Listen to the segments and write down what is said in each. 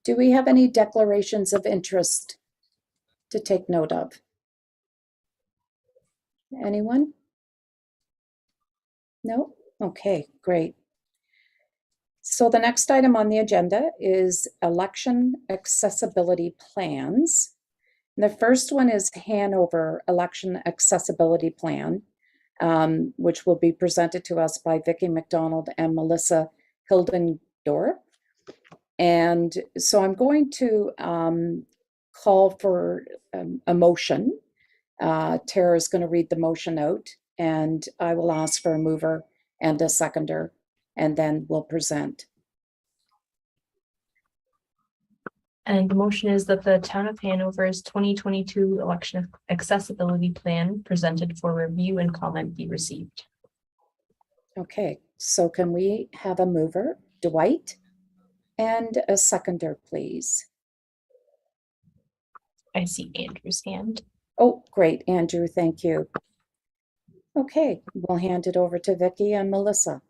Do we have any declarations of interest to take note of? Anyone? No? Okay, great. So the next item on the agenda is election accessibility plans. And the first one is Hanover Election Accessibility Plan, which will be presented to us by Vicki McDonald and Melissa Hildendorf. And so I'm going to call for a motion. Tara is going to read the motion out, and I will ask for a mover and a seconder, and then we'll present. And the motion is that the Town of Hanover's 2022 Election Accessibility Plan presented for review and comment be received. Okay, so can we have a mover, Dwight, and a seconder, please? I see Andrew's hand. Oh, great, Andrew, thank you. Okay, we'll hand it over to Vicki and Melissa.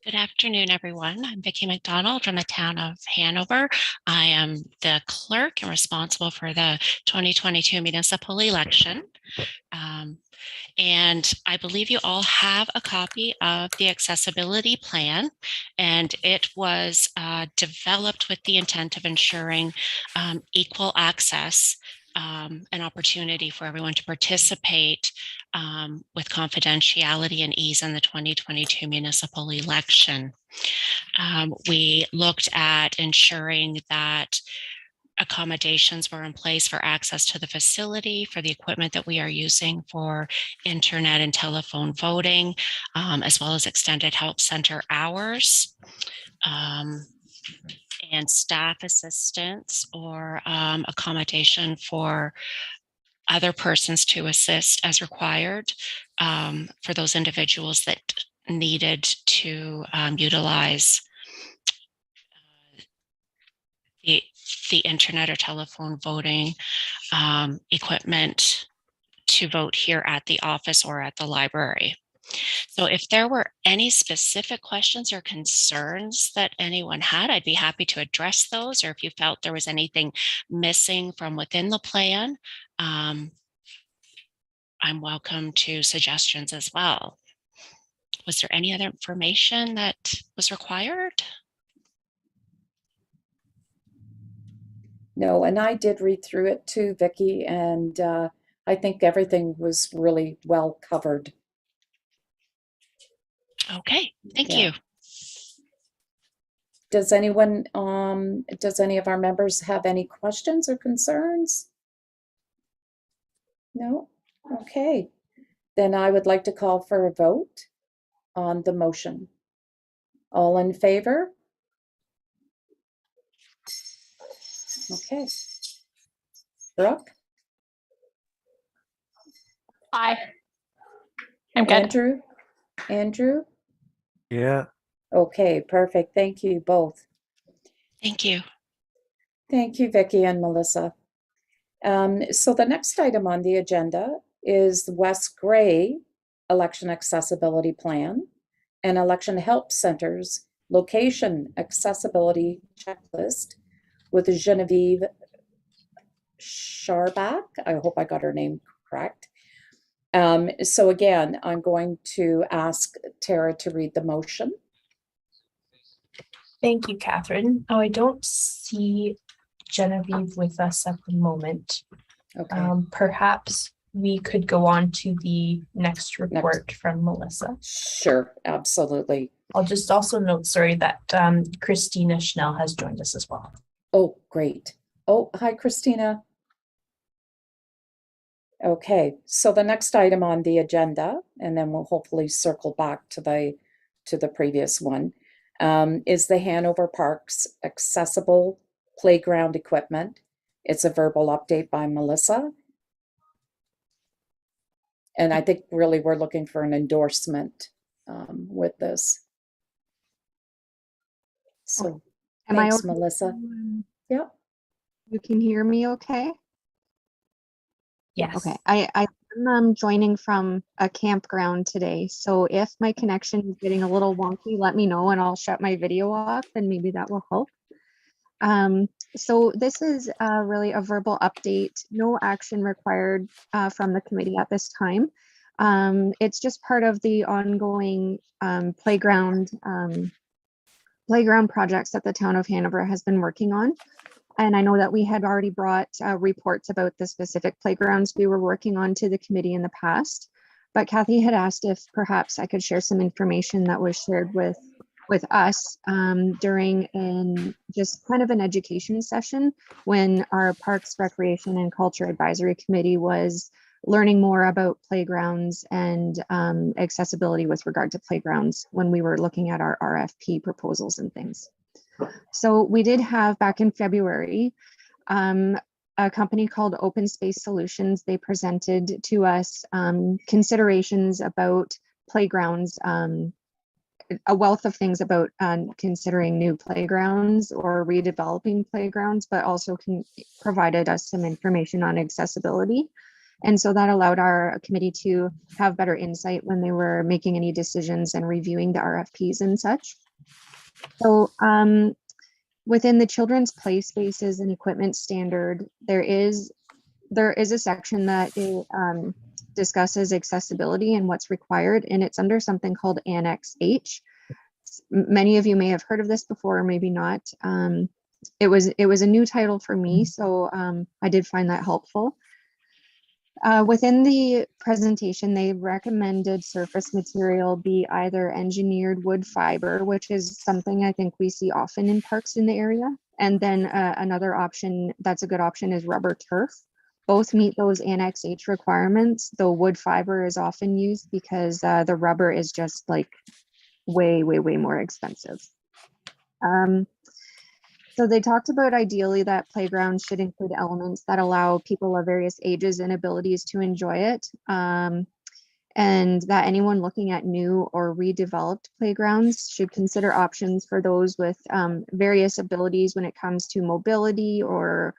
Good afternoon, everyone. I'm Vicki McDonald from the Town of Hanover. I am the clerk and responsible for the 2022 municipal election. And I believe you all have a copy of the accessibility plan, and it was developed with the intent of ensuring equal access an opportunity for everyone to participate with confidentiality and ease in the 2022 municipal election. We looked at ensuring that accommodations were in place for access to the facility, for the equipment that we are using for internet and telephone voting, as well as extended help center hours. And staff assistance or accommodation for other persons to assist as required for those individuals that needed to utilize the internet or telephone voting equipment to vote here at the office or at the library. So if there were any specific questions or concerns that anyone had, I'd be happy to address those, or if you felt there was anything missing from within the plan, I'm welcome to suggestions as well. Was there any other information that was required? No, and I did read through it too, Vicki, and I think everything was really well covered. Okay, thank you. Does anyone, does any of our members have any questions or concerns? No? Okay. Then I would like to call for a vote on the motion. All in favor? Okay. Brooke? Aye. I'm good. Andrew? Yeah. Okay, perfect. Thank you both. Thank you. Thank you, Vicki and Melissa. So the next item on the agenda is the West Gray Election Accessibility Plan and Election Help Centers Location Accessibility Checklist with Genevieve Scharbach. I hope I got her name correct. So again, I'm going to ask Tara to read the motion. Thank you, Catherine. Oh, I don't see Genevieve with us at the moment. Okay. Perhaps we could go on to the next report from Melissa. Sure, absolutely. I'll just also note, sorry, that Christina Schnell has joined us as well. Oh, great. Oh, hi, Christina. Okay, so the next item on the agenda, and then we'll hopefully circle back to the previous one, is the Hanover Parks Accessible Playground Equipment. It's a verbal update by Melissa. And I think really we're looking for an endorsement with this. So thanks, Melissa. Yeah. You can hear me okay? Yes. Okay. I I'm joining from a campground today, so if my connection is getting a little wonky, let me know and I'll shut my video off and maybe that will help. So this is really a verbal update, no action required from the committee at this time. It's just part of the ongoing playground projects that the town of Hanover has been working on. And I know that we had already brought reports about the specific playgrounds we were working on to the committee in the past. But Kathy had asked if perhaps I could share some information that was shared with us during just kind of an education session when our Parks, Recreation and Culture Advisory Committee was learning more about playgrounds and accessibility with regard to playgrounds when we were looking at our RFP proposals and things. So we did have back in February, a company called Open Space Solutions. They presented to us considerations about playgrounds, a wealth of things about considering new playgrounds or redeveloping playgrounds, but also provided us some information on accessibility. And so that allowed our committee to have better insight when they were making any decisions and reviewing the RFPs and such. So within the children's play spaces and equipment standard, there is a section that discusses accessibility and what's required, and it's under something called Annex H. Many of you may have heard of this before, or maybe not. It was a new title for me, so I did find that helpful. Within the presentation, they recommended surface material be either engineered wood fiber, which is something I think we see often in parks in the area. And then another option that's a good option is rubber turf. Both meet those Annex H requirements, though wood fiber is often used because the rubber is just like way more expensive. So they talked about ideally that playgrounds should include elements that allow people of various ages and abilities to enjoy it. And that anyone looking at new or redeveloped playgrounds should consider options for those with various abilities when it comes to mobility or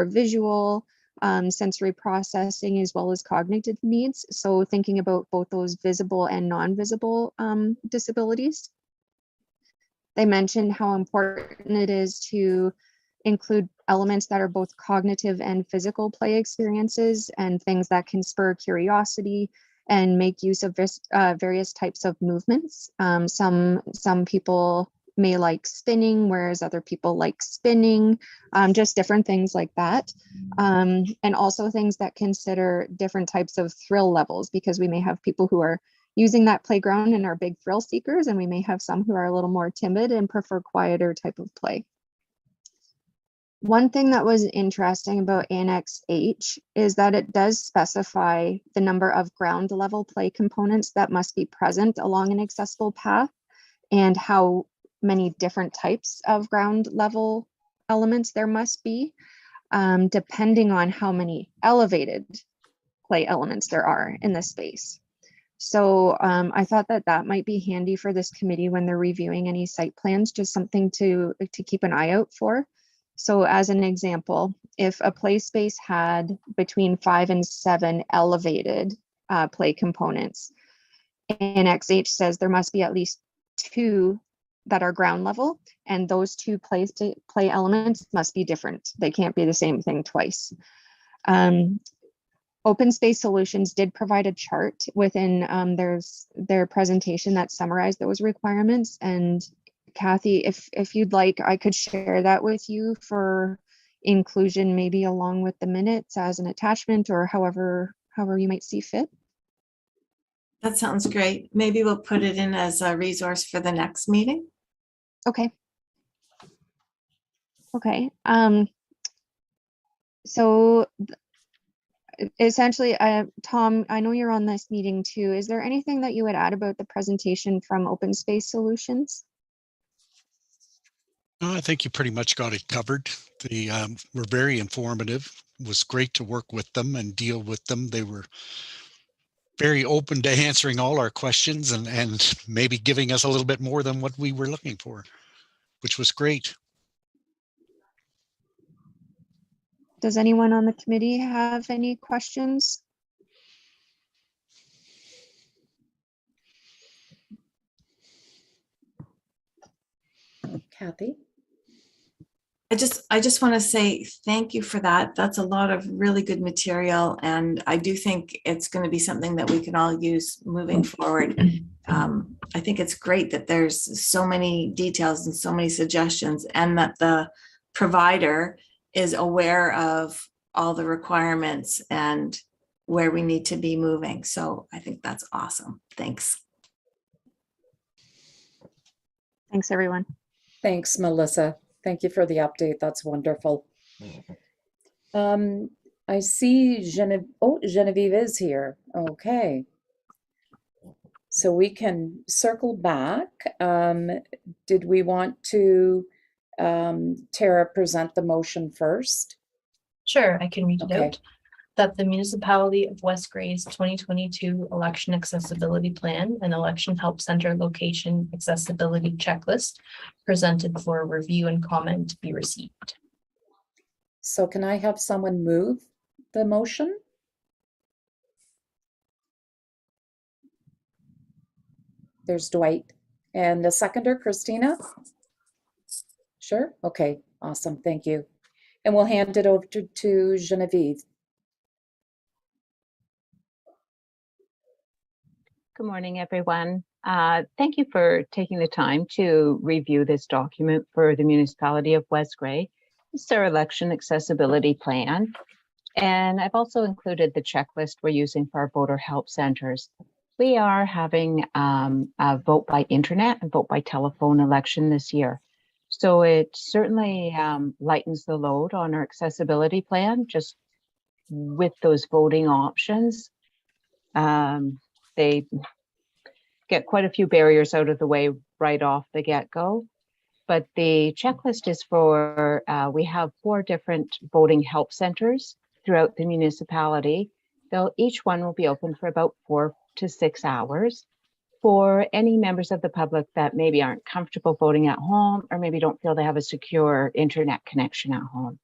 visual, sensory processing, as well as cognitive needs. So thinking about both those visible and non-visible disabilities. They mentioned how important it is to include elements that are both cognitive and physical play experiences and things that can spur curiosity and make use of various types of movements. Some people may like spinning, whereas other people like spinning, just different things like that. And also things that consider different types of thrill levels, because we may have people who are using that playground and are big thrill seekers, and we may have some who are a little more timid and prefer quieter type of play. One thing that was interesting about Annex H is that it does specify the number of ground level play components that must be present along an accessible path and how many different types of ground level elements there must be, depending on how many elevated play elements there are in the space. So I thought that might be handy for this committee when they're reviewing any site plans, just something to keep an eye out for. So as an example, if a play space had between 5 and 7 elevated play components, Annex H says there must be at least 2 that are ground level, and those 2 play elements must be different. They can't be the same thing twice. Open Space Solutions did provide a chart within their presentation that summarized those requirements. And Kathy, if you'd like, I could share that with you for inclusion, maybe along with the minutes as an attachment, or however you might see fit. That sounds great. Maybe we'll put it in as a resource for the next meeting. Okay. Okay. So essentially, Tom, I know you're on this meeting too. Is there anything that you would add about the presentation from Open Space Solutions? I think you pretty much got it covered. They were very informative. It was great to work with them and deal with them. They were very open to answering all our questions and maybe giving us a little bit more than what we were looking for, which was great. Does anyone on the committee have any questions? Kathy? I just want to say thank you for that. That's a lot of really good material. And I do think it's going to be something that we can all use moving forward. I think it's great that there's so many details and so many suggestions, and that the provider is aware of all the requirements and where we need to be moving. So I think that's awesome. Thanks. Thanks, everyone. Thanks, Melissa. Thank you for the update. That's wonderful. I see Genevieve is here. Okay. So we can circle back. Did we want to, Tara, present the motion first? Sure, I can read it Okay. out. That the municipality of West Gray's 2022 election accessibility plan and election help center location accessibility checklist presented for review and comment be received. So can I have someone move the motion? There's Dwight. And the seconder, Christina? Sure. Okay. Awesome. Thank you. And we'll hand it over to Genevieve. Good morning, everyone. Thank you for taking the time to review this document for the municipality of West Gray. It's their election accessibility plan. And I've also included the checklist we're using for our voter help centers. We are having a vote by internet and vote by telephone election this year. So it certainly lightens the load on our accessibility plan, just with those voting options. They get quite a few barriers out of the way right off the get-go. But the checklist is for, we have 4 different voting help centers throughout the municipality. Each one will be open for about 4 to 6 hours for any members of the public that maybe aren't comfortable voting at home, or maybe don't feel they have a secure internet connection at home.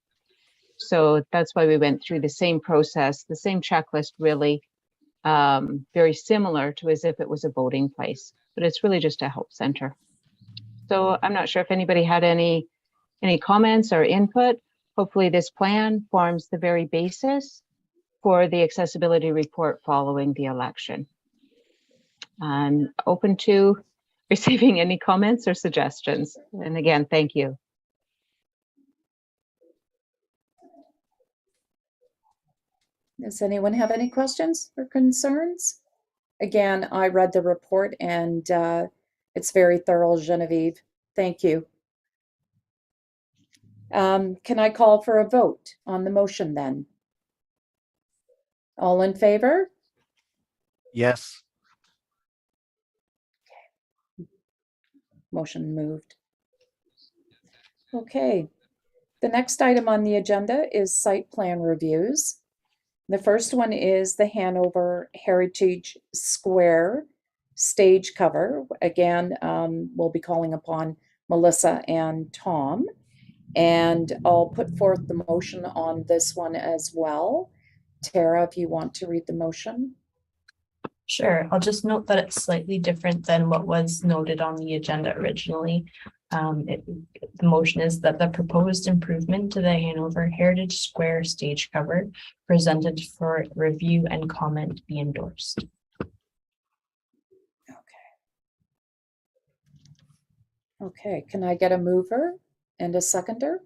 So that's why we went through the same process, the same checklist, really very similar to as if it was a voting place, but it's really just a help center. So I'm not sure if anybody had any comments or input. Hopefully this plan forms the very basis for the accessibility report following the election. I'm open to receiving any comments or suggestions. And again, thank you. Does anyone have any questions or concerns? Again, I read the report and it's very thorough, Genevieve. Thank you. Can I call for a vote on the motion then? All in favor? Yes. Motion moved. Okay. The next item on the agenda is site plan reviews. The first one is the Hanover Heritage Square stage cover. Again, we'll be calling upon Melissa and Tom. And I'll put forth the motion on this one as well. Tara, if you want to read the motion. Sure, I'll just note that it's slightly different than what was noted on the agenda originally. The motion is that the proposed improvement to the Hanover Heritage Square stage cover presented for review and comment be endorsed. Okay, can I get a mover and a seconder?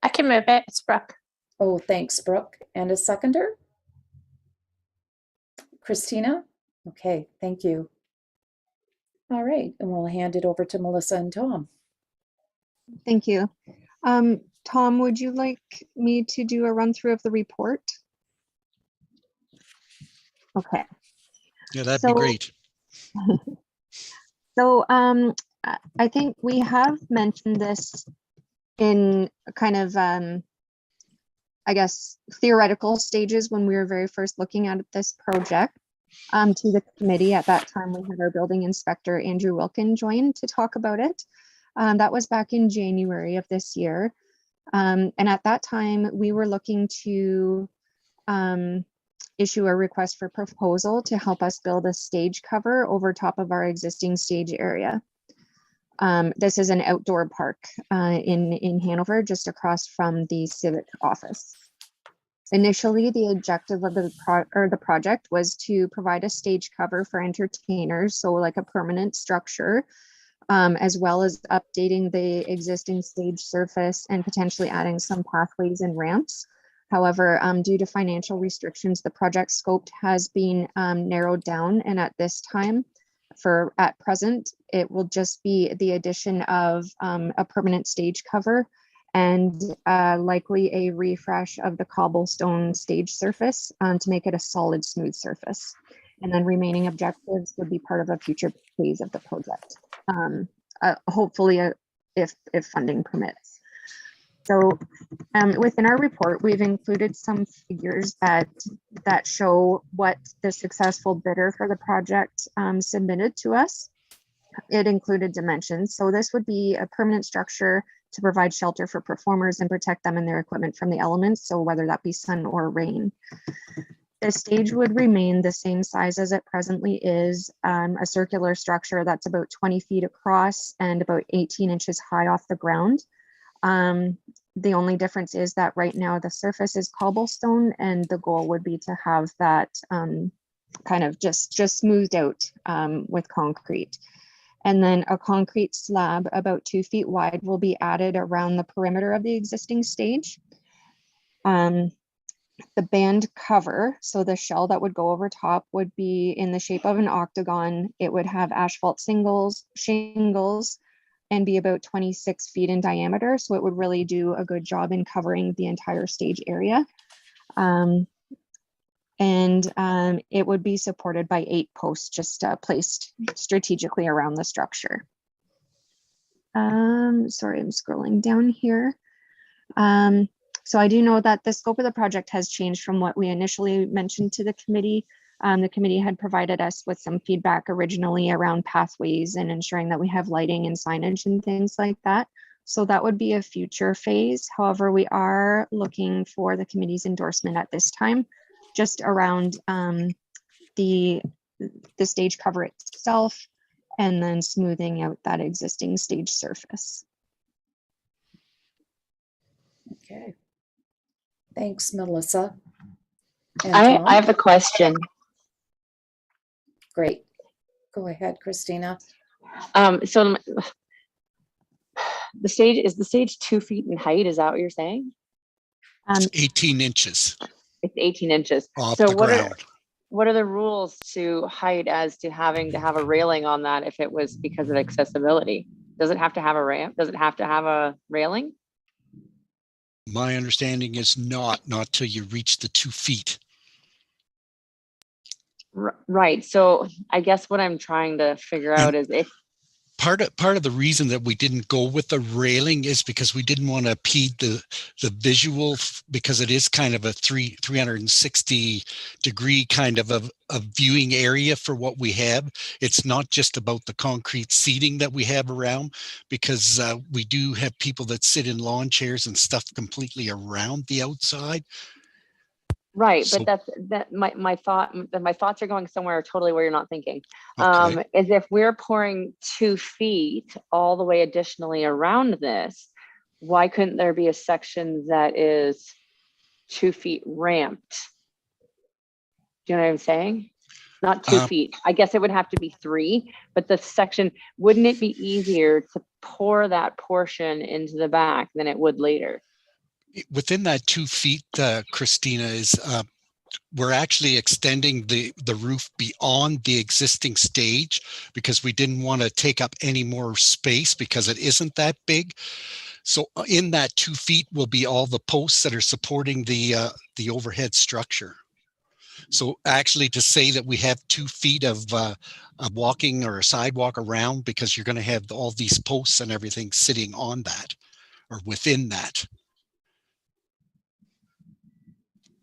I can move it. It's Brooke. Oh, thanks, Brooke. And a seconder? Christina? Okay, thank you. All right, and we'll hand it over to Melissa and Tom. Thank you. Tom, would you like me to do a run through of the report? Okay. Yeah, that'd be great. So I think we have mentioned this in kind of, I guess, theoretical stages when we were very first looking at this project to the committee. At that time, we had our building inspector, Andrew Wilkin, join to talk about it. That was back in January of this year. And at that time, we were looking to issue a request for proposal to help us build a stage cover over top of our existing stage area. This is an outdoor park in Hanover, just across from the civic office. Initially, the objective of the project was to provide a stage cover for entertainers, so like a permanent structure, as well as updating the existing stage surface and potentially adding some pathways and ramps. However, due to financial restrictions, the project scope has been narrowed down, and at this time, at present, it will just be the addition of a permanent stage cover and likely a refresh of the cobblestone stage surface to make it a solid, smooth surface. And then remaining objectives would be part of a future phase of the project, hopefully if funding permits. So within our report, we've included some figures that show what the successful bidder for the project submitted to us. It included dimensions. So this would be a permanent structure to provide shelter for performers and protect them and their equipment from the elements. So whether that be sun or rain. The stage would remain the same size as it presently is, a circular structure that's about 20 feet across and about 18 inches high off the ground. The only difference is that right now the surface is cobblestone, and the goal would be to have that kind of just smoothed out with concrete. And then a concrete slab about 2 feet wide will be added around the perimeter of the existing stage. The band cover, so the shell that would go over top, would be in the shape of an octagon. It would have asphalt shingles, and be about 26 feet in diameter. So it would really do a good job in covering the entire stage area. It would be supported by 8 posts just placed strategically around the structure. Sorry, I'm scrolling down here. So I do know that the scope of the project has changed from what we initially mentioned to the committee. The committee had provided us with some feedback originally around pathways and ensuring that we have lighting and signage and things like that. So that would be a future phase. However, we are looking for the committee's endorsement at this time, just around the stage cover itself, and then smoothing out that existing stage surface. Okay. Thanks, Melissa. And I Tom? have a question. Great. Go ahead, Christina. So the stage 2 feet in height? Is that what you're saying? 18 inches It's 18 inches. off So the ground. what are the rules to height as to having to have a railing on that if it was because of accessibility? Does it have to have a ramp? Does it have to have a railing? My understanding is not till you reach the 2 feet. Right. So I guess what I'm trying to figure out is if Part of the reason that we didn't go with the railing is because we didn't want to impede the visual, because it is kind of a 360 degree kind of a viewing area for what we have. It's not just about the concrete seating that we have around, because we do have people that sit in lawn chairs and stuff completely around the outside. Right, So- but my thoughts are going somewhere totally where you're not thinking. Okay. Is if we're pouring 2 feet all the way additionally around this, why couldn't there be a section that is 2 feet ramped? Do you know what I'm saying? Not 2 feet. I guess it would have to be 3, but the section, wouldn't it be easier to pour that portion into the back than it would later? Within that 2 feet, Christina, is we're actually extending the roof beyond the existing stage, because we didn't want to take up any more space because it isn't that big. So in that 2 feet will be all the posts that are supporting the overhead structure. So actually, to say that we have 2 feet of walking or a sidewalk around, because you're going to have all these posts and everything sitting on that or within that.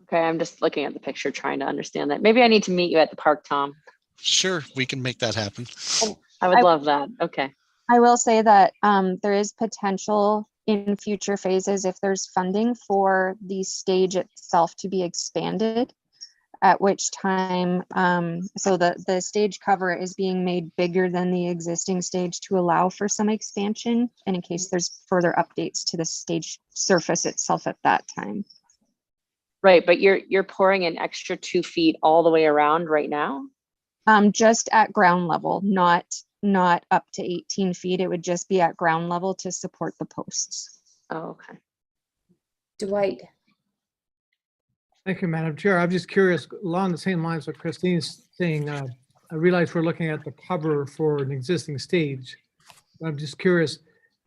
Okay, I'm just looking at the picture, trying to understand that. Maybe I need to meet you at the park, Tom. Sure, we can make that happen. I would love that. Okay. I will say that there is potential in future phases, if there's funding, for the stage itself to be expanded. at which time, so the stage cover is being made bigger than the existing stage to allow for some expansion, and in case there's further updates to the stage surface itself at that time. Right, but you're pouring an extra 2 feet all the way around right now? Just at ground level, not up to 18 feet. It would just be at ground level to support the posts. Oh, okay. Dwight, Thank you, Madam Chair. I'm just curious, along the same lines of Christine's saying, I realize we're looking at the cover for an existing stage. I'm just curious,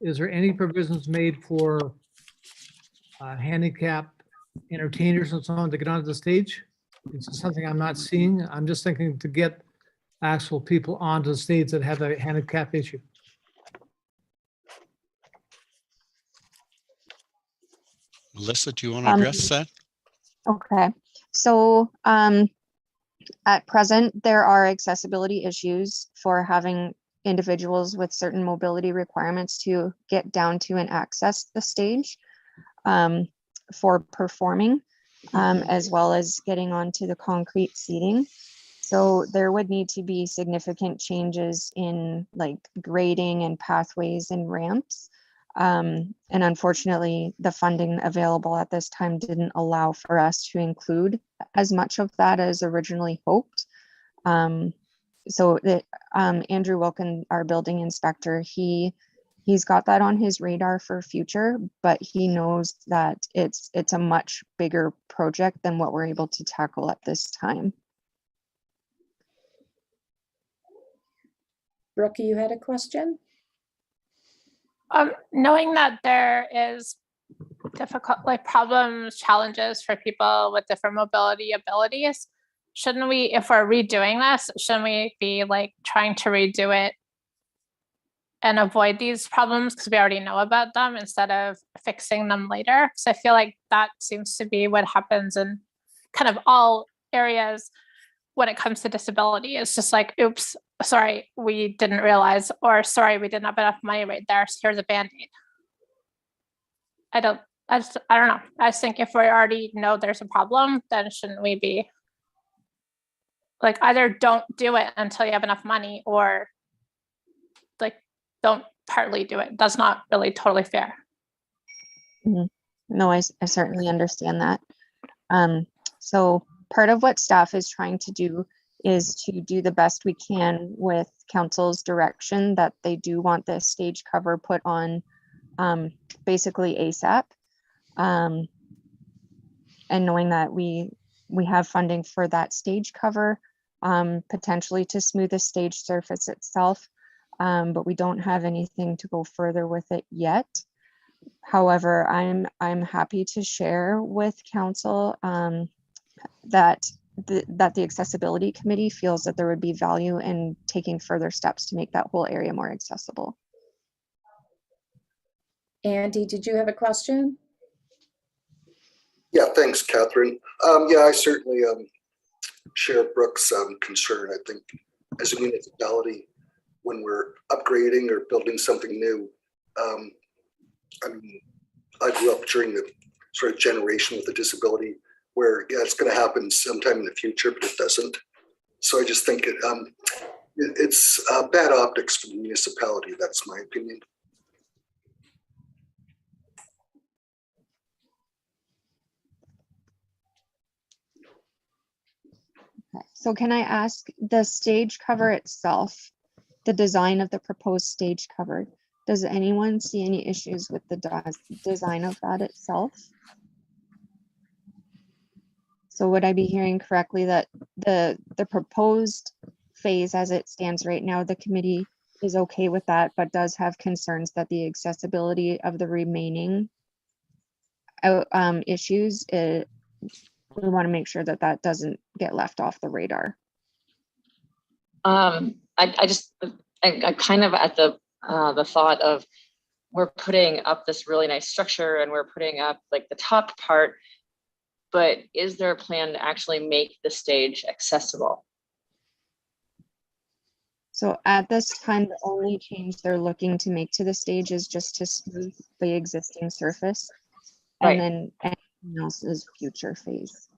is there any provisions made for handicap entertainers and so on to get onto the stage? It's something I'm not seeing. I'm just thinking to get actual people onto the stage that have a handicap issue. Melissa, do you want to address that? Okay, so at present, there are accessibility issues for having individuals with certain mobility requirements to get down to and access the stage for performing, as well as getting onto the concrete seating. So there would need to be significant changes in like grading and pathways and ramps. And unfortunately, the funding available at this time didn't allow for us to include as much of that as originally hoped. So that Andrew Wilkin, our building inspector, he's got that on his radar for future, but he knows that it's a much bigger project than what we're able to tackle at this time. Brooke, you had a question? Knowing that there is difficult, like problems, challenges for people with different mobility abilities, shouldn't we, if we're redoing this, shouldn't we be like trying to redo it and avoid these problems because we already know about them instead of fixing them later? So I feel like that seems to be what happens in kind of all areas when it comes to disability. It's just like, oops, sorry, we didn't realize, or sorry, we didn't have enough money right there, so here's a Band-Aid. I don't know. I just think if we already know there's a problem, then shouldn't we be like, either don't do it until you have enough money, or like don't partly do it. That's not really totally fair. No, I certainly understand that. So part of what staff is trying to do is to do the best we can with council's direction that they do want this stage cover put on basically ASAP. And knowing that we have funding for that stage cover, potentially to smooth the stage surface itself, but we don't have anything to go further with it yet. However, I'm happy to share with council that the accessibility committee feels that there would be value in taking further steps to make that whole area more accessible. Andy, did you have a question? Yeah, thanks, Catherine. Yeah, I certainly share Brooke's concern. I think as a municipality, when we're upgrading or building something new, I mean, I grew up during the sort of generation with a disability where, yeah, it's going to happen sometime in the future, but it doesn't. So I just think it's bad optics for the municipality. That's my opinion. Okay. So can I ask, the stage cover itself, the design of the proposed stage cover, does anyone see any issues with the design of that itself? So would I be hearing correctly that the proposed phase as it stands right now, the committee is okay with that, but does have concerns that the accessibility of the remaining issues, we want to make sure that that doesn't get left off the radar? I kind of at the thought of, we're putting up this really nice structure and we're putting up like the top part, but is there a plan to actually make the stage accessible? So at this time, the only change they're looking to make to the stage is just to smooth the existing surface. Right. And then anything else is future phase.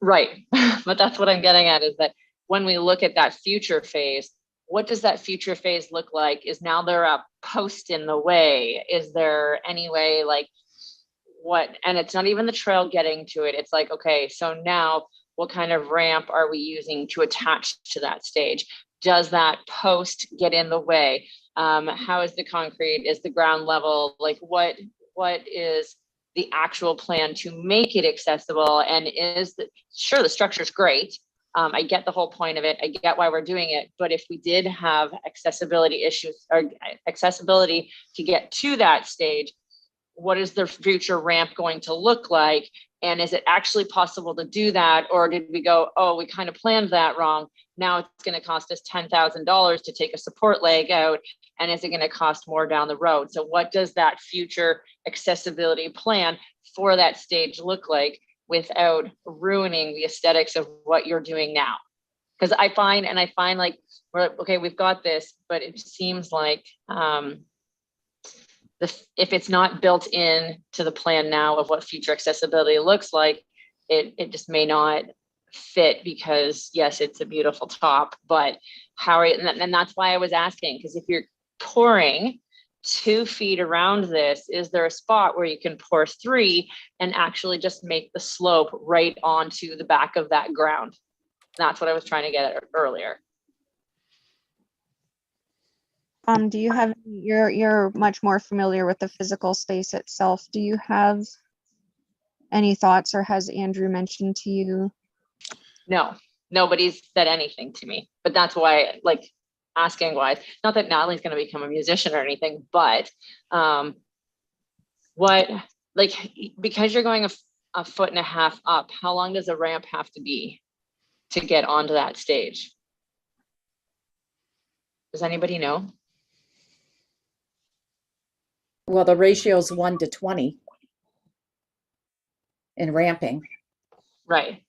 Right. But that's what I'm getting at, is that when we look at that future phase, what does that future phase look like? Is now there a post in the way? Is there any way, like, what, and it's not even the trail getting to it. It's like, okay, so now what kind of ramp are we using to attach to that stage? Does that post get in the way? How is the concrete? Is the ground level? Like, what is the actual plan to make it accessible? And sure, the structure's great. I get the whole point of it. I get why we're doing it. But if we did have accessibility issues or accessibility to get to that stage, what is the future ramp going to look like? And is it actually possible to do that? Or did we go, oh, we kind of planned that wrong. Now it's going to cost us $10,000 to take a support leg out. And is it going to cost more down the road? So what does that future accessibility plan for that stage look like without ruining the aesthetics of what you're doing now? Because I find like, okay, we've got this, but it seems like, if it's not built in to the plan now of what future accessibility looks like, it just may not fit, because yes, it's a beautiful top, but how are you, and that's why I was asking, because if you're pouring 2 feet around this, is there a spot where you can pour 3 and actually just make the slope right onto the back of that ground? That's what I was trying to get at earlier. Do you have, you're much more familiar with the physical space itself. Do you have any thoughts, or has Andrew mentioned to you? No, nobody's said anything to me, but that's why, like, asking why, not that Natalie's going to become a musician or anything, but what, like, because you're going a foot and a half up, how long does a ramp have to be to get onto that stage? Does anybody know? Well, the ratio is 1 to 20 in ramping. Right.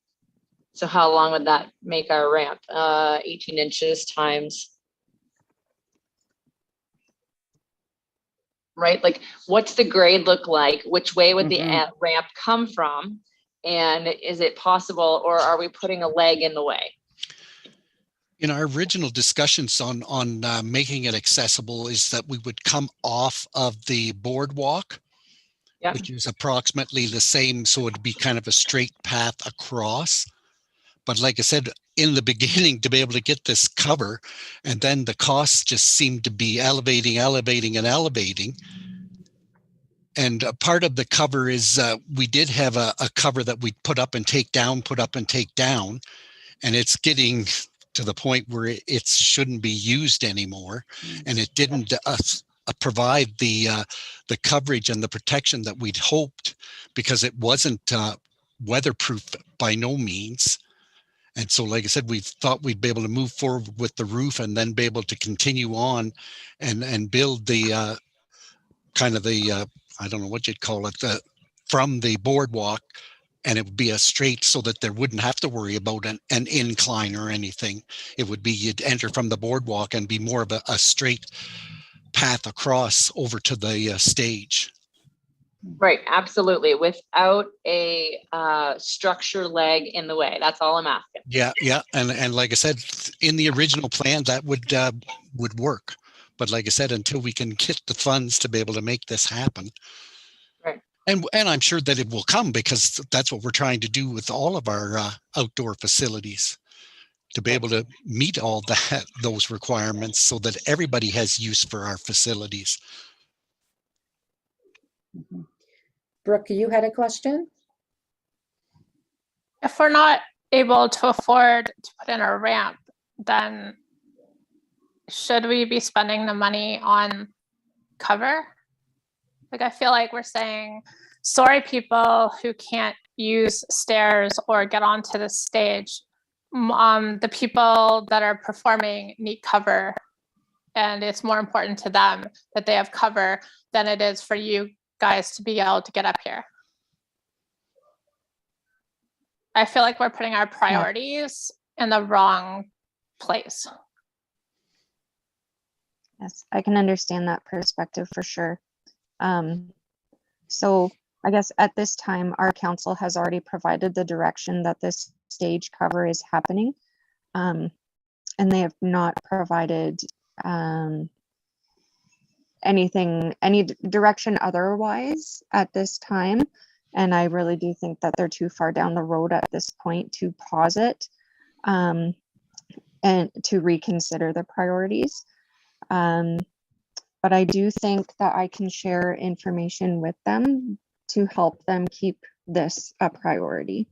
So how long would that make our ramp? 18 inches times. Right? Like, what's the grade look like? Which way would the ramp come from? And is it possible, or are we putting a leg in the way? In our original discussions on making it accessible is that we would come off of the boardwalk, which is approximately the same. So it'd be kind of a straight path across. But like I said, in the beginning, to be able to get this cover, and then the costs just seemed to be elevating. And a part of the cover is we did have a cover that we put up and take down. And it's getting to the point where it shouldn't be used anymore. And it didn't provide the coverage and the protection that we'd hoped, because it wasn't weatherproof by no means. And so, like I said, we thought we'd be able to move forward with the roof and then be able to continue on and build the kind of the, I don't know what you'd call it, from the boardwalk, and it would be a straight, so that there wouldn't have to worry about an incline or anything. It would be, you'd enter from the boardwalk and be more of a straight path across over to the stage. Right, absolutely. Without a structure leg in the way. That's all I'm asking. Yeah. And like I said, in the original plan, that would work. But like I said, until we can get the funds to be able to make this happen. Right. And I'm sure that it will come, because that's what we're trying to do with all of our outdoor facilities, to be able to meet all those requirements so that everybody has use for our facilities. Brooke, you had a question? If we're not able to afford to put in a ramp, then should we be spending the money on cover? Like, I feel like we're saying, sorry, people who can't use stairs or get onto the stage. The people that are performing need cover, and it's more important to them that they have cover than it is for you guys to be able to get up here. I feel like we're putting our priorities in the wrong place. Yes, I can understand that perspective for sure. So I guess at this time, our council has already provided the direction that this stage cover is happening. And they have not provided any direction otherwise at this time. And I really do think that they're too far down the road at this point to pause it and to reconsider the priorities. But I do think that I can share information with them to help them keep this a priority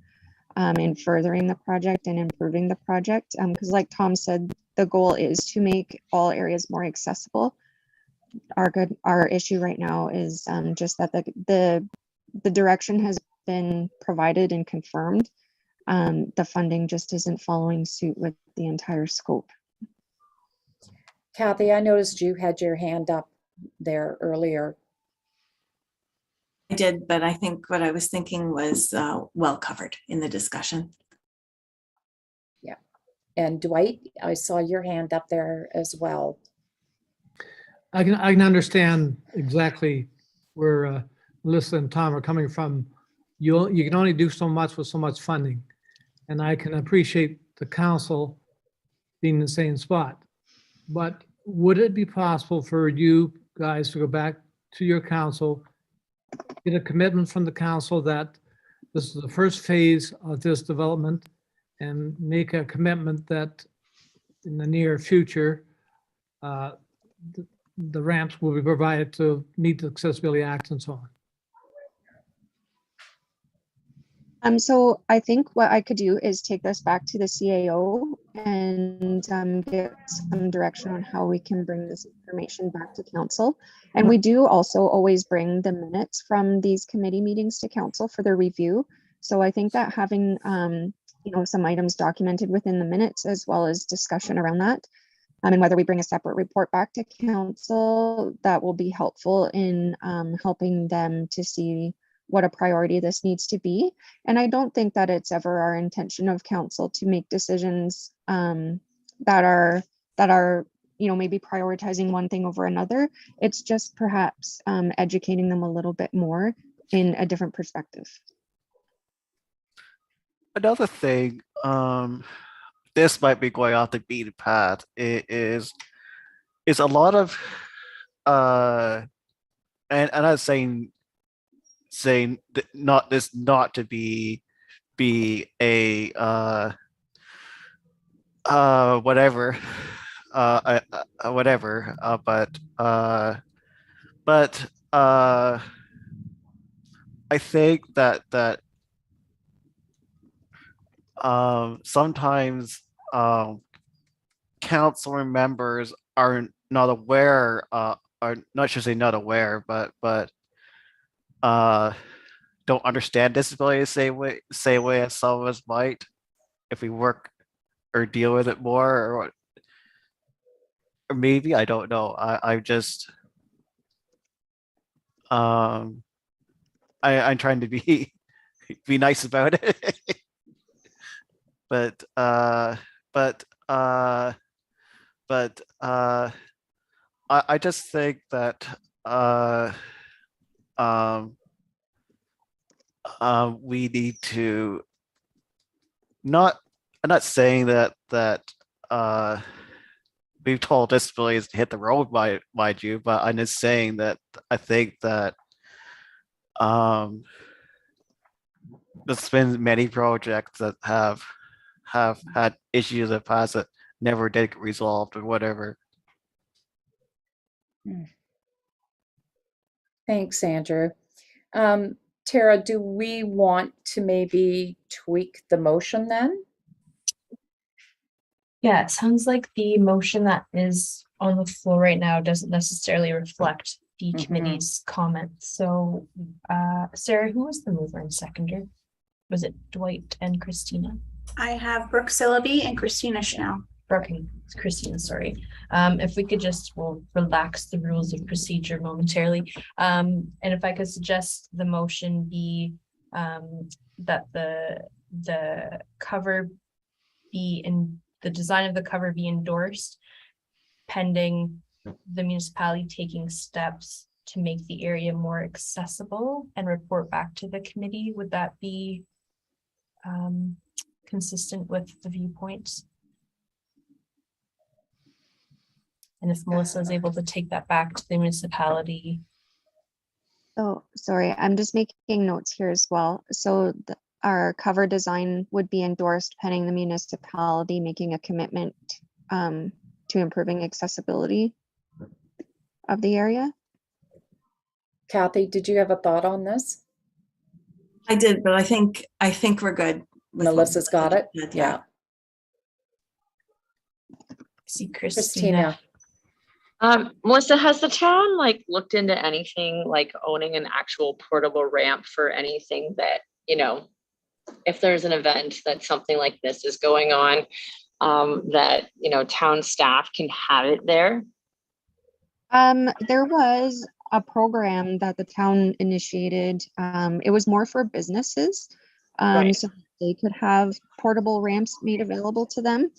in furthering the project and improving the project. Because like Tom said, the goal is to make all areas more accessible. Our issue right now is just that the direction has been provided and confirmed. The funding just isn't following suit with the entire scope. Kathy, I noticed you had your hand up there earlier. I did, but I think what I was thinking was well covered in the discussion. Yeah. And Dwight, I saw your hand up there as well. I can understand exactly where Melissa and Tom are coming from. You can only do so much with so much funding. And I can appreciate the council being in the same spot. But would it be possible for you guys to go back to your council, get a commitment from the council that this is the first phase of this development, and make a commitment that in the near future, the ramps will be provided to meet the Accessibility Act and so on? So I think what I could do is take this back to the CAO and get some direction on how we can bring this information back to council. And we do also always bring the minutes from these committee meetings to council for their review. So I think that having some items documented within the minutes as well as discussion around that, and whether we bring a separate report back to council, that will be helpful in helping them to see what a priority this needs to be. And I don't think that it's ever our intention of council to make decisions that are maybe prioritizing one thing over another. It's just perhaps educating them a little bit more in a different perspective. Another thing, this might be going off the beaten path, is a lot of and I'm saying not to be a whatever but I think that sometimes council members are not aware, or not should say not aware, but don't understand disability the same way as some of us might if we work or deal with it more, or maybe, I don't know. I'm just I'm trying to be nice about it. But I just think that we need to I'm not saying that we've told disabilities to hit the road, mind you, but I'm just saying that I think that there's been many projects that have had issues in the past that never did get resolved or whatever. Thanks, Andrew. Tara, do we want to maybe tweak the motion then? Yeah, it sounds like the motion that is on the floor right now doesn't necessarily reflect the committee's comments. So, Sarah, who was the mover and seconder? Was it Dwight and Christina? I have Brooke Sillaby and Christina Chanel. Okay, Christina, sorry. If we could just, we'll relax the rules of procedure momentarily. And if I could suggest the motion be that the cover be in the design of the cover be endorsed pending the municipality taking steps to make the area more accessible and report back to the committee. Would that be consistent with the viewpoints. And if Melissa is able to take that back to the municipality. Oh, sorry, I'm just making notes here as well. So our cover design would be endorsed pending the municipality making a commitment to improving accessibility of the area. Kathy, did you have a thought on this? I did, but I think we're good. with what Melissa's got Melissa it? did, Yeah. See Christina. Christina. Melissa, has the town like looked into anything like owning an actual portable ramp for anything that, you know, if there's an event that something like this is going on, that, you know, town staff can have it there? There was a program that the town initiated. It was more for businesses, Right. so they could have portable ramps made available to them.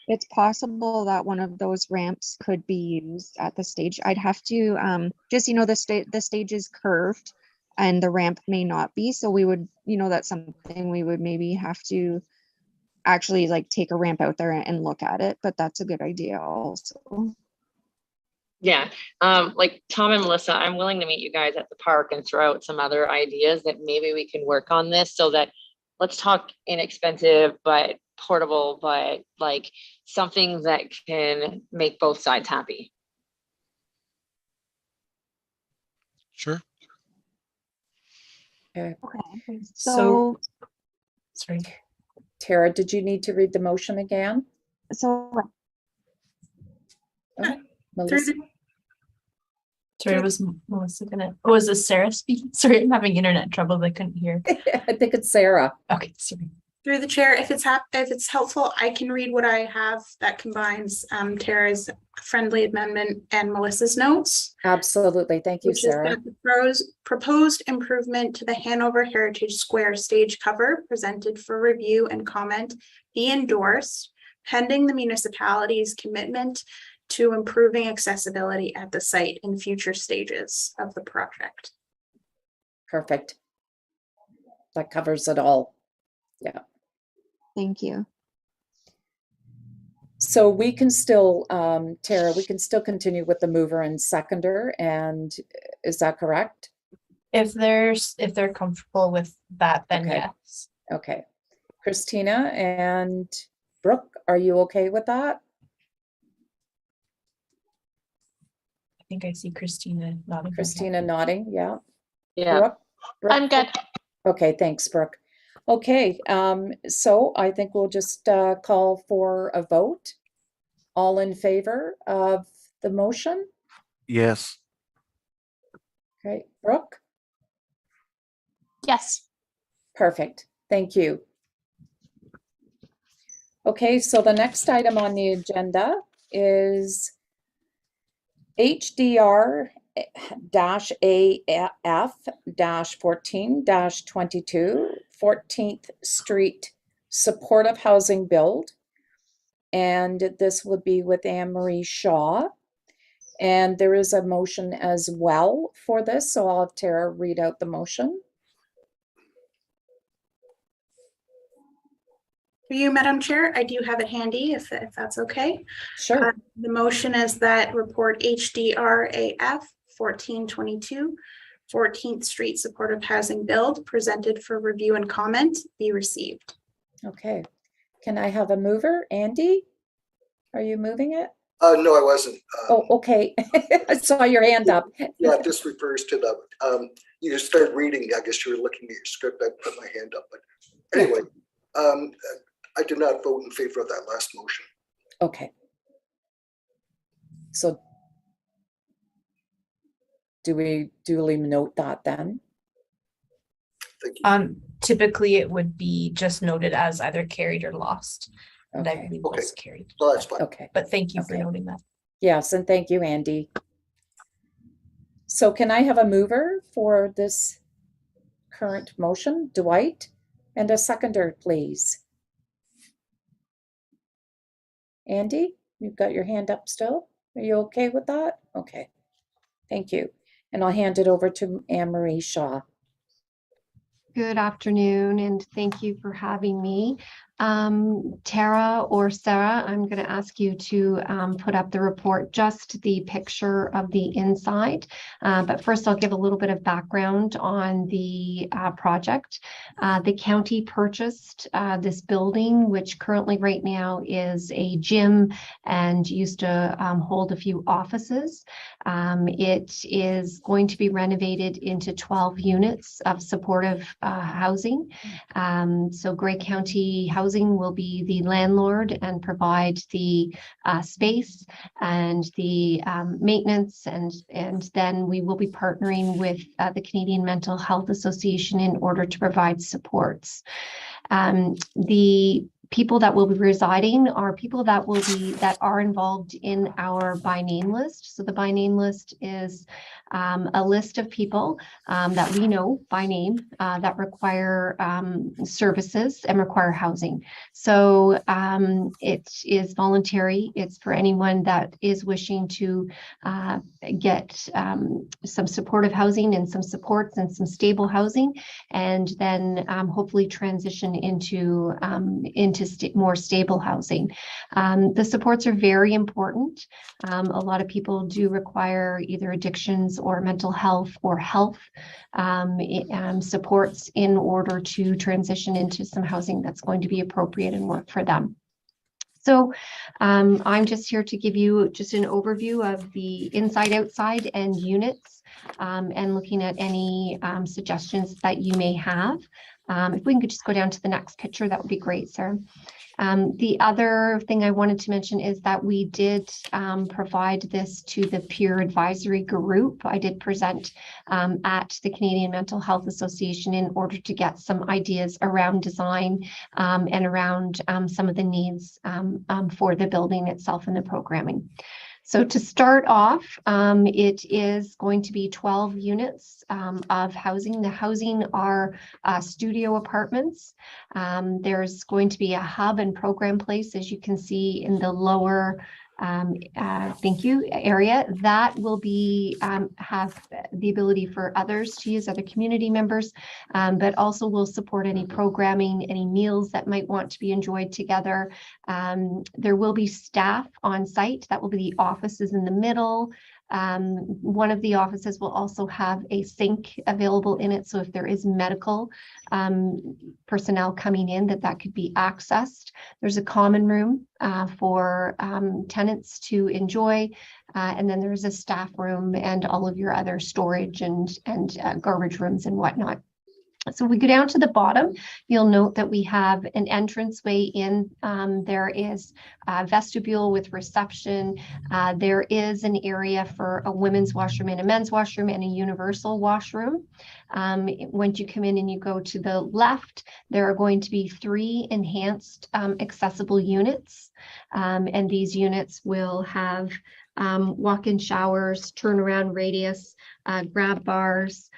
It's possible that one of those ramps could be used at the stage. I'd have to just, you know, the stage is curved and the ramp may not be. So we would, you know, that's something we would maybe have to actually like take a ramp out there and look at it. But that's a good idea also. Yeah, like Tom and Melissa, I'm willing to meet you guys at the park and throw out some other ideas that maybe we can work on this so that, let's talk inexpensive, but portable, but like something that can make both sides happy. Sure. Okay. Okay. So, sorry. Tara, did you need to read the motion again? So Oh, Melissa? Sorry, was Melissa gonna, oh, was this Sarah speaking? Sorry, I'm having internet trouble. I couldn't hear. I think it's Sarah. Okay, sorry. Through the chair, if it's helpful, I can read what I have that combines Tara's friendly amendment and Melissa's notes. Absolutely. Thank you, Which is Sarah. that the proposed improvement to the Hanover Heritage Square stage cover presented for review and comment be endorsed pending the municipality's commitment to improving accessibility at the site in future stages of the project. Perfect. That covers it all. Yeah. thank you. So we can still, Tara, we can still continue with the mover and seconder, and is that correct? If they're comfortable with that, then Okay. yes. Okay. Christina and Brooke, are you okay with that? I think I see Christina nodding. Christina nodding, yeah. Yeah. Brooke? Brooke? I'm good. Okay, thanks, Brooke. Okay, so I think we'll just call for a vote. All in favor of the motion? Yes. Okay, Brooke? Yes. Perfect, thank you. Okay, so the next item on the agenda is HDR-AF-14-22, 14th Street Supportive Housing Build. And this would be with Anne Marie Shaw. And there is a motion as well for this, so I'll have Tara read out the motion. For you, Madam Chair, I do have it handy if that's okay. Sure. The motion is that report HDRAF 1422, 14th Street Supportive Housing Build presented for review and comment be received. Okay. Can I have a mover? Andy? Are you moving it? No, I wasn't. Oh, okay. I saw your hand up. Yeah, this refers to the, you started reading, I guess you were looking at your script, I put my hand up, but anyway, I did not vote in favor of that last motion. Okay. So do we duly note that then? Thank you. Typically it would be just noted as either carried or lost. And I Okay. believe Okay. was carried. No, that's fine. Okay. But thank you for Okay. noting that. Yes, and thank you, Andy. So can I have a mover for this current motion, Dwight, and a seconder, please? Andy, you've got your hand up still? Are you okay with that? Okay, thank you. And I'll hand it over to Anne Marie Shaw. Good afternoon, and thank you for having me. Tara or Sarah, I'm going to ask you to put up the report, just the picture of the inside. But first, I'll give a little bit of background on the project. The county purchased this building, which currently right now is a gym and used to hold a few offices. It is going to be renovated into 12 units of supportive housing. So Grey County Housing will be the landlord and provide the space and the maintenance, and then we will be partnering with the Canadian Mental Health Association in order to provide supports. The people that will be residing are people that are involved in our by name list. So the by name list is a list of people that we know by name that require services and require housing. So it is voluntary. It's for anyone that is wishing to get some supportive housing and some supports and some stable housing, and then hopefully transition into more stable housing. The supports are very important. A lot of people do require either addictions or mental health or health supports in order to transition into some housing that's going to be appropriate and work for them. So I'm just here to give you just an overview of the inside, outside, and units, and looking at any suggestions that you may have. If we can just go down to the next picture, that would be great, Sarah. The other thing I wanted to mention is that we did provide this to the peer advisory group. I did present at the Canadian Mental Health Association in order to get some ideas around design and around some of the needs for the building itself and the programming. So to start off, it is going to be 12 units of housing. The housing are studio apartments. There's going to be a hub and program place, as you can see in the lower area. That will be have the ability for others to use, other community members, but also will support any programming, any meals that might want to be enjoyed together. There will be staff on site. That will be the offices in the middle. One of the offices will also have a sink available in it. So if there is medical personnel coming in, that could be accessed. There's a common room for tenants to enjoy. And then there's a staff room and all of your other storage and garbage rooms and whatnot. So we go down to the bottom, you'll note that we have an entranceway in. There is a vestibule with reception. There is an area for a women's washroom and a men's washroom and a universal washroom. Once you come in and you go to the left, there are going to be 3 enhanced accessible units. And these units will have walk-in showers, turnaround radius, grab bars,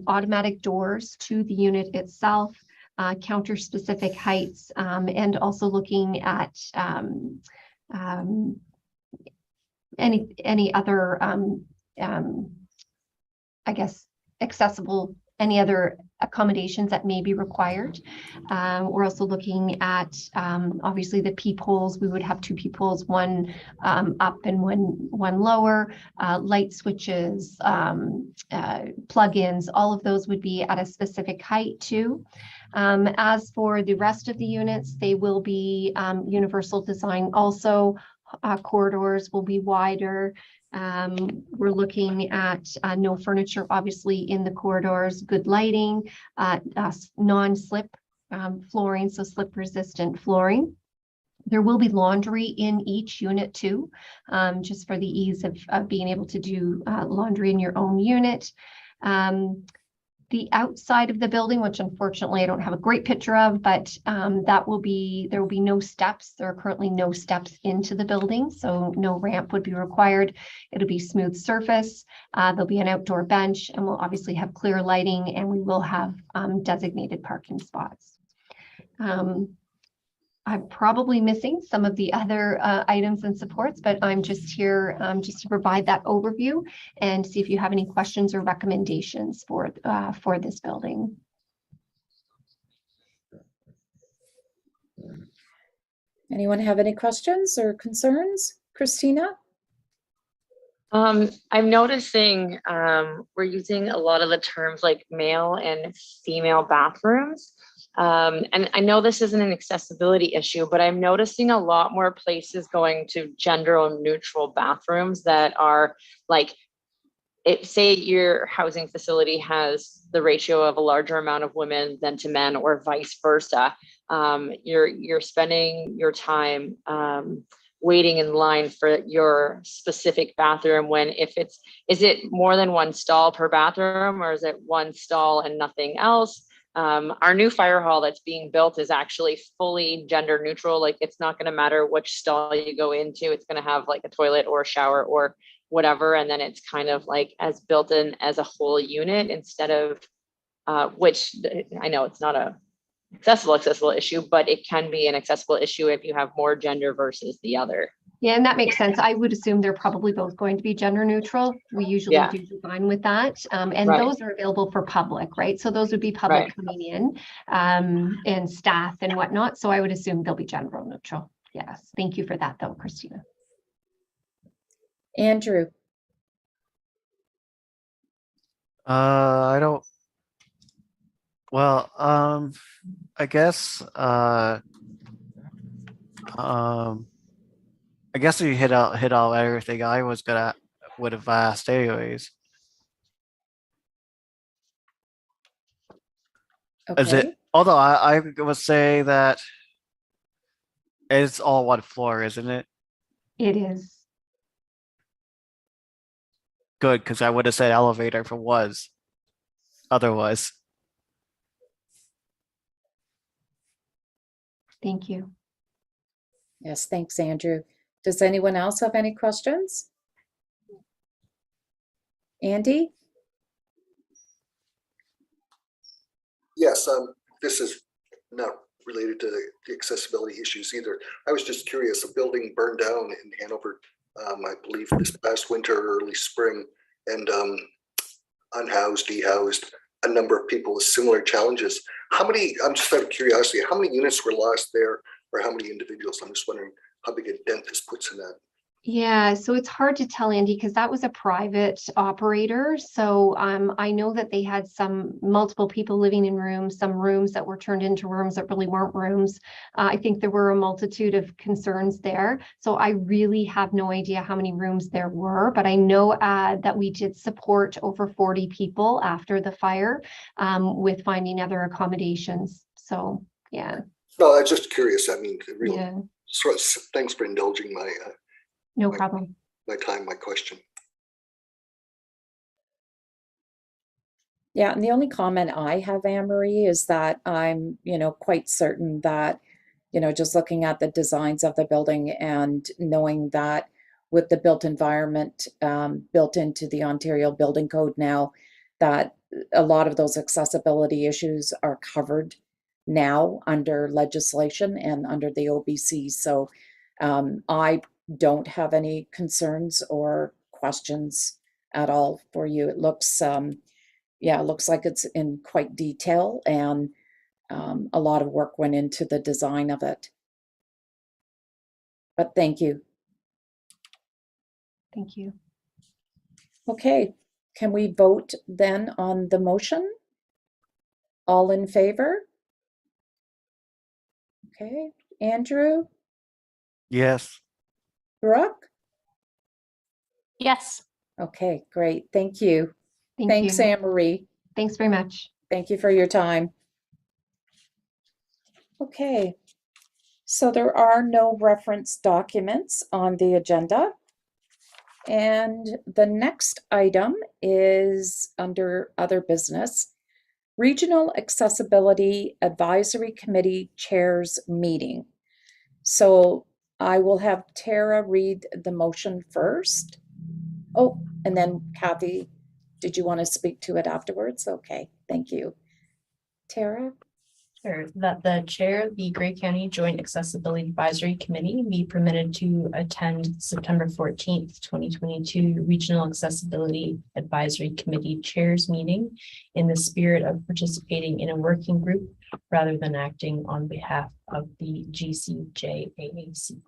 automatic doors to the unit itself, counter-specific heights, and also looking at any other, I guess, accessible, any other accommodations that may be required. We're also looking at, obviously, the peepholes. We would have 2 peepholes, one up and one lower, light switches, plugins, all of those would be at a specific height too. As for the rest of the units, they will be universal design also. Corridors will be wider. We're looking at no furniture, obviously, in the corridors, good lighting, non-slip flooring, so slip-resistant flooring. There will be laundry in each unit too, just for the ease of being able to do laundry in your own unit. The outside of the building, which unfortunately I don't have a great picture of, but there will be no steps. There are currently no steps into the building, so no ramp would be required. It'll be smooth surface. There'll be an outdoor bench, and we'll obviously have clear lighting, and we will have designated parking spots. I'm probably missing some of the other items and supports, but I'm just here just to provide that overview and see if you have any questions or recommendations for this building. Anyone have any questions or concerns? Christina? I'm noticing we're using a lot of the terms like male and female bathrooms. And I know this isn't an accessibility issue, but I'm noticing a lot more places going to gender neutral bathrooms that are like, say your housing facility has the ratio of a larger amount of women than to men or vice versa. You're spending your time waiting in line for your specific bathroom when is it more than one stall per bathroom, or is it one stall and nothing else? Our new fire hall that's being built is actually fully gender neutral. Like, it's not going to matter which stall you go into. It's going to have like a toilet or a shower or whatever. And then it's kind of like as built in as a whole unit instead of, which I know it's not a accessible issue, but it can be an accessible issue if you have more gender versus the other. Yeah, and that makes sense. I would assume they're probably both going to be gender neutral. We usually do design with that. And those are available for public, right? So those would be public coming in and staff and whatnot. So I would assume they'll be gender neutral. Yes. Thank you for that though, Christina. Andrew? I don't. Well, I guess I guess we hit all everything I would have asked anyways. Is it? Okay. Although I would say that it's all one floor, isn't it? It is. Good, because I would have said elevator if it was. Otherwise. Thank you. Yes, thanks, Andrew. Does anyone else have any questions? Andy? Yes, this is not related to the accessibility issues either. I was just curious, a building burned down in Hanover, I believe this past winter, early spring, and unhoused, dehoused, a number of people with similar challenges. How many, I'm just out of curiosity, how many units were lost there, or how many individuals? I'm just wondering how big a dent this puts in that. Yeah, so it's hard to tell, Andy, because that was a private operator. So I know that they had multiple people living in rooms, some rooms that were turned into rooms that really weren't rooms. I think there were a multitude of concerns there. So I really have no idea how many rooms there were, but I know that we did support over 40 people after the fire with finding other accommodations. So, yeah. No, I'm just curious. I mean, really, Yeah. so thanks for indulging my No problem. my time, my question. Yeah, and the only comment I have, Anne-Marie, is that I'm, quite certain that, just looking at the designs of the building and knowing that with the built environment built into the Ontario Building Code now, that a lot of those accessibility issues are covered now under legislation and under the OBC. So I don't have any concerns or questions at all for you. It looks, it looks like it's in quite detail, and a lot of work went into the design of it. But thank you. Thank you. Okay, can we vote then on the motion? All in favor? Okay, Andrew? Yes. Brooke? Yes. Okay, great. Thank you. Thanks, Anne Marie. Thanks very much. Thank you for your time. Okay, so there are no reference documents on the agenda. And the next item is under other business, Regional Accessibility Advisory Committee Chairs Meeting. So I will have Tara read the motion first. Oh, and then Kathy, did you want to speak to it afterwards? Okay, thank you. Tara? Sure, that the chair of the Grey County Joint Accessibility Advisory Committee be permitted to attend September 14th, 2022 Regional Accessibility Advisory Committee Chairs Meeting in the spirit of participating in a working group rather than acting on behalf of the GCJAAC.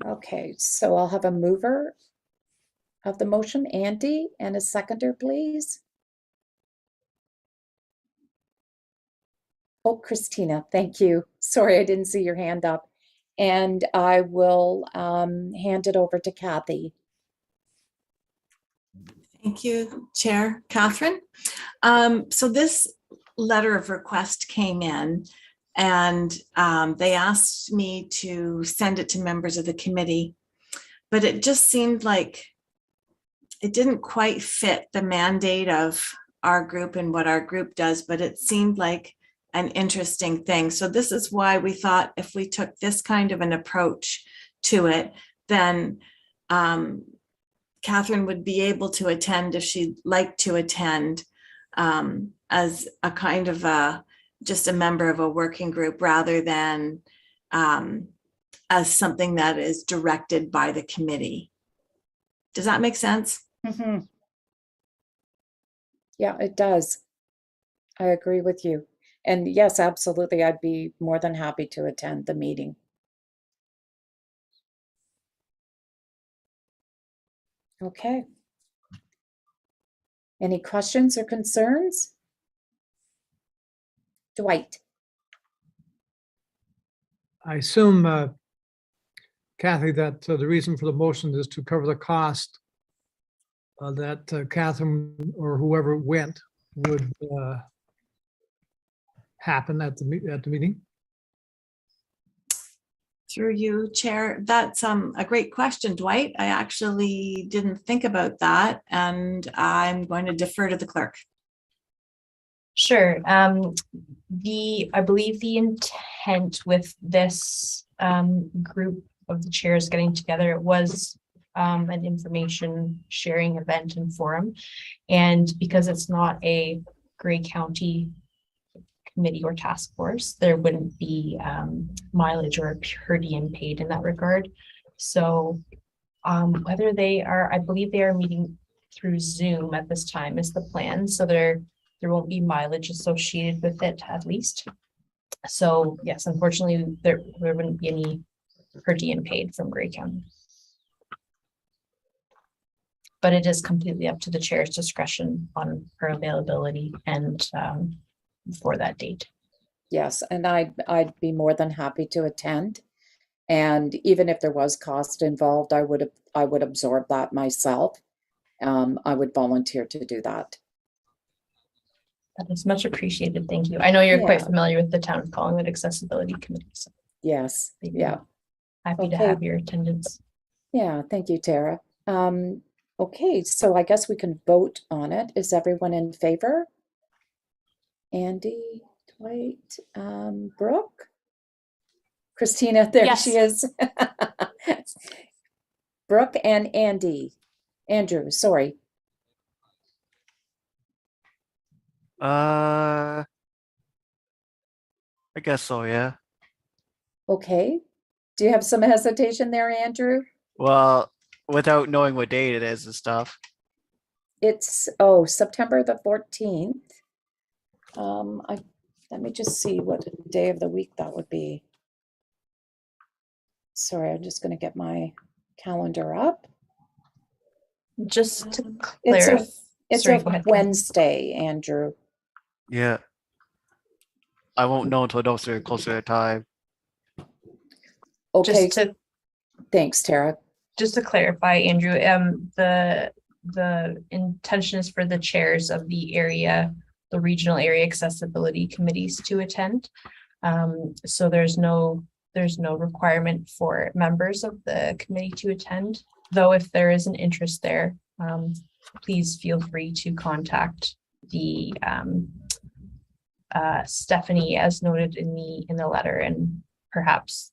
Okay, so I'll have a mover of the motion, Andy, and a seconder, please. Oh, Christina, thank you. Sorry, I didn't see your hand up. And I will hand it over to Kathy. Thank you, Chair Catherine. So this letter of request came in and they asked me to send it to members of the committee, but it just seemed like it didn't quite fit the mandate of our group and what our group does, but it seemed like an interesting thing. So this is why we thought if we took this kind of an approach to it, then Catherine would be able to attend if she'd like to attend as a kind of just a member of a working group rather than as something that is directed by the committee. Does that make sense? Mm-hmm. Yeah, it does. I agree with you. And yes, absolutely, I'd be more than happy to attend the meeting. Okay. Any questions or concerns? Dwight. I assume, Kathy, that the reason for the motion is to cover the cost that Catherine or whoever went would happen at the meeting. Through you, Chair. That's a great question, Dwight. I actually didn't think about that, and I'm going to defer to the clerk. Sure. I believe the intent with this group of the chairs getting together was an information sharing event and forum. And because it's not a Grey County committee or task force, there wouldn't be mileage or per diem paid in that regard. So whether they are, I believe they are meeting through Zoom at this time is the plan. So there won't be mileage associated with it, at least. So yes, unfortunately, there wouldn't be any per diem paid from Grey County. But it is completely up to the chair's discretion on her availability and for that date. Yes, and I'd be more than happy to attend. And even if there was cost involved, I would absorb that myself. I would volunteer to do that. That is much appreciated. Thank you. I know you're quite Yeah. familiar with the Town of Collingwood Accessibility Committee. So Yes, yeah. happy to Okay. have your attendance. Yeah, thank you, Tara. Okay, so I guess we can vote on it. Is everyone in favor? Andy, Dwight, Brooke? Christina, there Yes. she is. Brooke and Andrew, sorry. I guess so, yeah. Okay. Do you have some hesitation there, Andrew? Well, without knowing what date it is and stuff. It's, September the 14th. Let me just see what day of the week that would be. Sorry, I'm just going to get my calendar up. Just to It's clarify, a Wednesday, Andrew. Yeah. I won't know until closer to the time. Okay, just to thanks, Tara. just to clarify, Andrew, the intention is for the chairs of the regional area accessibility committees to attend. So there's no requirement for members of the committee to attend, though if there is an interest there, please feel free to contact the Stephanie as noted in the letter, and perhaps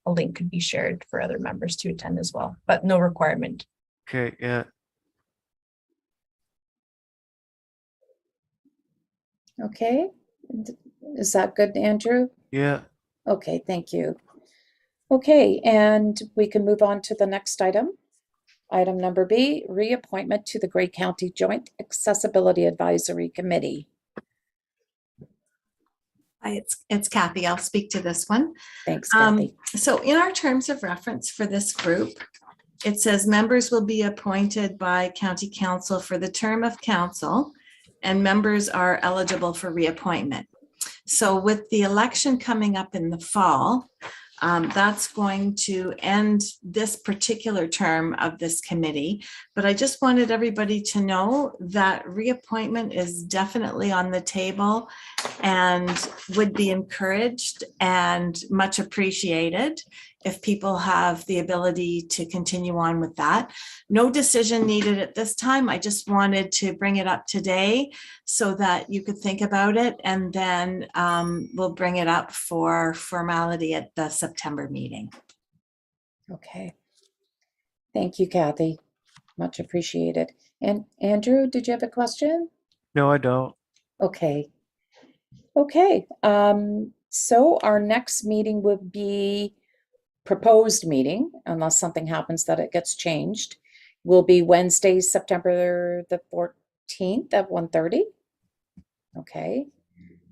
a link could be shared for other members to attend as well, but no requirement. Okay, yeah. Okay, Is that good, Andrew? Yeah. Okay, thank you. Okay, and we can move on to the next item. Item number B, reappointment to the Grey County Joint Accessibility Advisory Committee. Hi, it's Kathy. I'll speak to this one. Thanks, Kathy. So in our terms of reference for this group, it says members will be appointed by county council for the term of council, and members are eligible for reappointment. So with the election coming up in the fall, that's going to end this particular term of this committee. But I just wanted everybody to know that reappointment is definitely on the table and would be encouraged and much appreciated if people have the ability to continue on with that. No decision needed at this time. I just wanted to bring it up today so that you could think about it, and then we'll bring it up for formality at the September meeting. Okay. Thank you, Kathy. Much appreciated. And Andrew, did you have a question? No, I don't. Okay. Okay. So our next meeting would be proposed meeting, unless something happens that it gets changed, will be Wednesday, September the 14th at 1:30. Okay.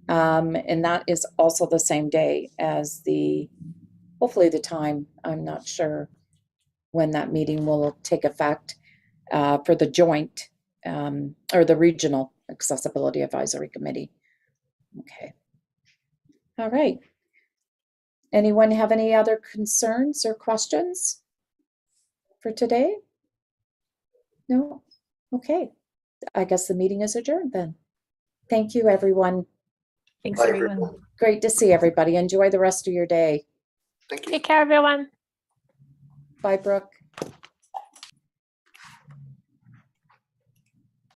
And that is also the same day as hopefully the time, I'm not sure when that meeting will take effect for the joint or the Regional Accessibility Advisory Committee. Okay. All right. Anyone have any other concerns or questions for today? No? Okay. I guess the meeting is adjourned then. Thank you, everyone. Thanks, Bye, everyone. everyone. Great to see everybody. Enjoy the rest of your day. Thank you. Take care, everyone. Bye, Brooke.